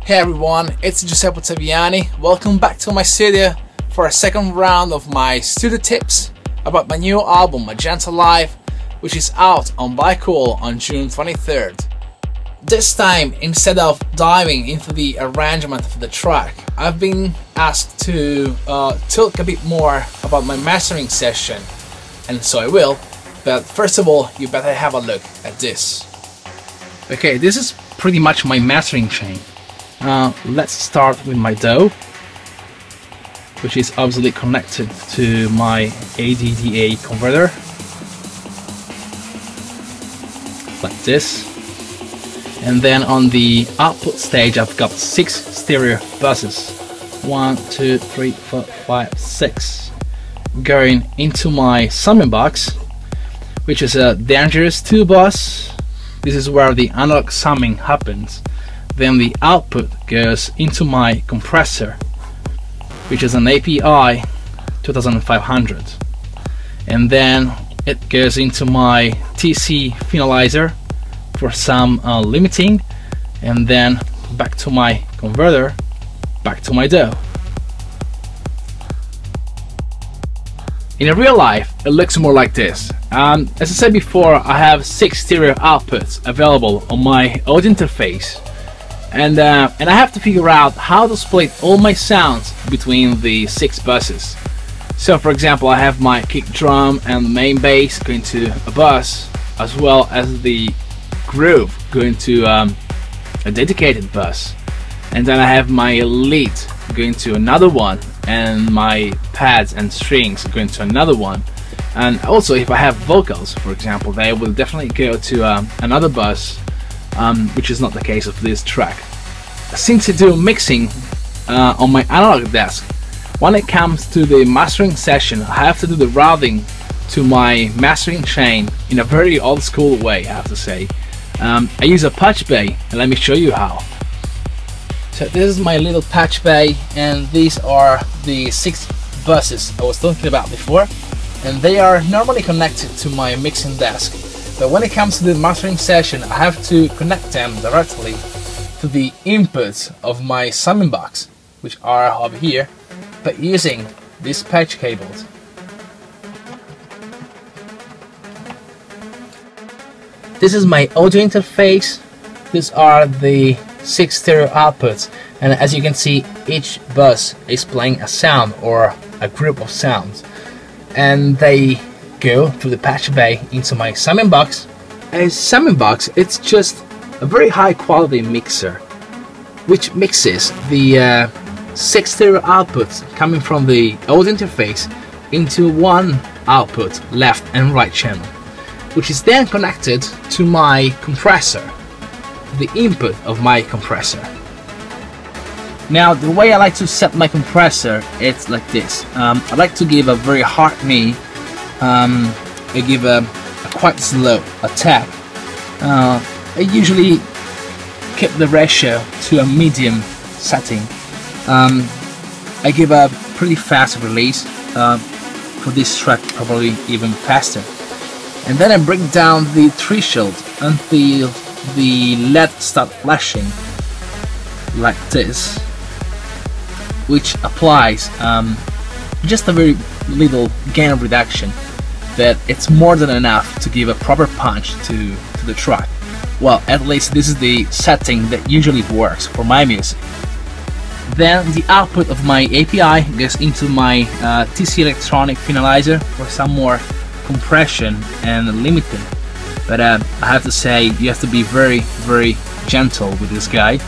Hey everyone, it's Giuseppe Ottaviani. Welcome back to my studio for a second round of my studio tips about my new album MAGENTALIVE, which is out on Buy-Cool on June 23rd. This time, instead of diving into the arrangement of the track, I've been asked to talk a bit more about my mastering session, and so I will, but first of all, you better have a look at this. Okay, this is pretty much my mastering chain. Let's start with my DAW, which is obviously connected to my ADDA converter, like this. And then on the output stage, I've got 6 stereo buses, 1, 2, 3, 4, 5, 6, going into my summing box, which is a dangerous 2 bus. This is where the analog summing happens. Then the output goes into my compressor, which is an API 2500, and then it goes into my TC Finalizer for some limiting, and then back to my converter, back to my DAW. In real life, it looks more like this. As I said before, I have 6 stereo outputs available on my audio interface. And I have to figure out how to split all my sounds between the 6 buses. So for example, I have my kick drum and the main bass going to a bus, as well as the groove going to a dedicated bus. And then I have my lead going to another one, and my pads and strings going to another one. And also if I have vocals, for example, they will definitely go to another bus, which is not the case of this track. Since I do mixing on my analog desk, when it comes to the mastering session, I have to do the routing to my mastering chain in a very old school way, I have to say. I use a patch bay, and let me show you how. So this is my little patch bay, and these are the 6 buses I was talking about before, and they are normally connected to my mixing desk. But when it comes to the mastering session, I have to connect them directly to the inputs of my summing box, which are over here, but using these patch cables. This is my audio interface. These are the 6 stereo outputs, and as you can see, each bus is playing a sound or a group of sounds, and they go through the patch bay into my summing box. A summing box, it's just a very high quality mixer, which mixes the 6 stereo outputs coming from the audio interface into one output, left and right channel, which is then connected to my compressor, the input of my compressor. Now the way I like to set my compressor, it's like this. I like to give a very hard knee. I give a quite slow attack. I usually keep the ratio to a medium setting. I give a pretty fast release, for this track probably even faster. And then I bring down the threshold until the LED starts flashing, like this, which applies just a very little gain reduction, but it's more than enough to give a proper punch to the track. Well, at least this is the setting that usually works for my music. Then the output of my API goes into my TC Electronic Finalizer for some more compression and limiting. But I have to say, you have to be very, very gentle with this guy,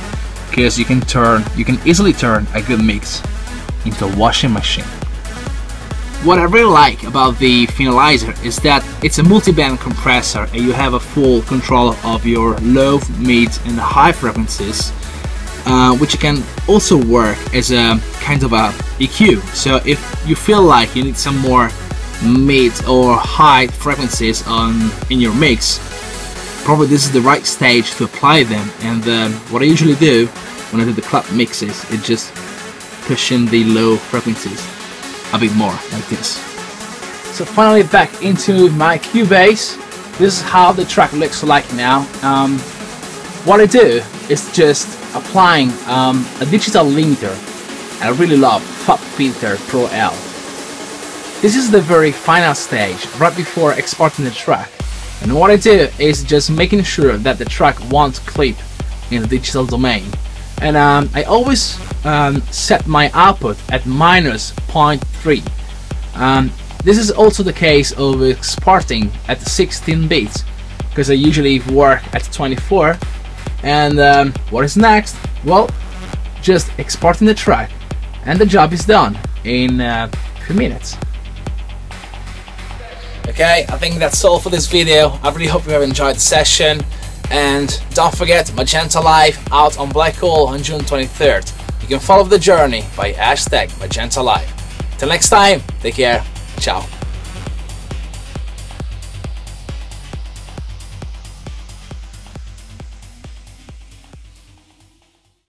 because you can easily turn a good mix into a washing machine. What I really like about the Finalizer is that it's a multi-band compressor, and you have a full control of your low, mid and high frequencies, which can also work as a kind of a EQ. So if you feel like you need some more mid or high frequencies in your mix, probably this is the right stage to apply them. And what I usually do when I do the club mixes is just push in the low frequencies a bit more, like this. So finally back into my Cubase. This is how the track looks like now. What I do is just applying a digital limiter. I really love FabFilter Pro L. This is the very final stage right before exporting the track, and what I do is just making sure that the track won't clip in the digital domain, and I always set my output at -0.3. This is also the case of exporting at 16 bits, because I usually work at 24. And what is next? Well, just exporting the track, and the job is done in a few minutes. Okay, I think that's all for this video. I really hope you have enjoyed the session, and don't forget Magenta Live out on Black Hole on June 23rd. You can follow the journey by #MagentaLive. Till next time, take care, ciao.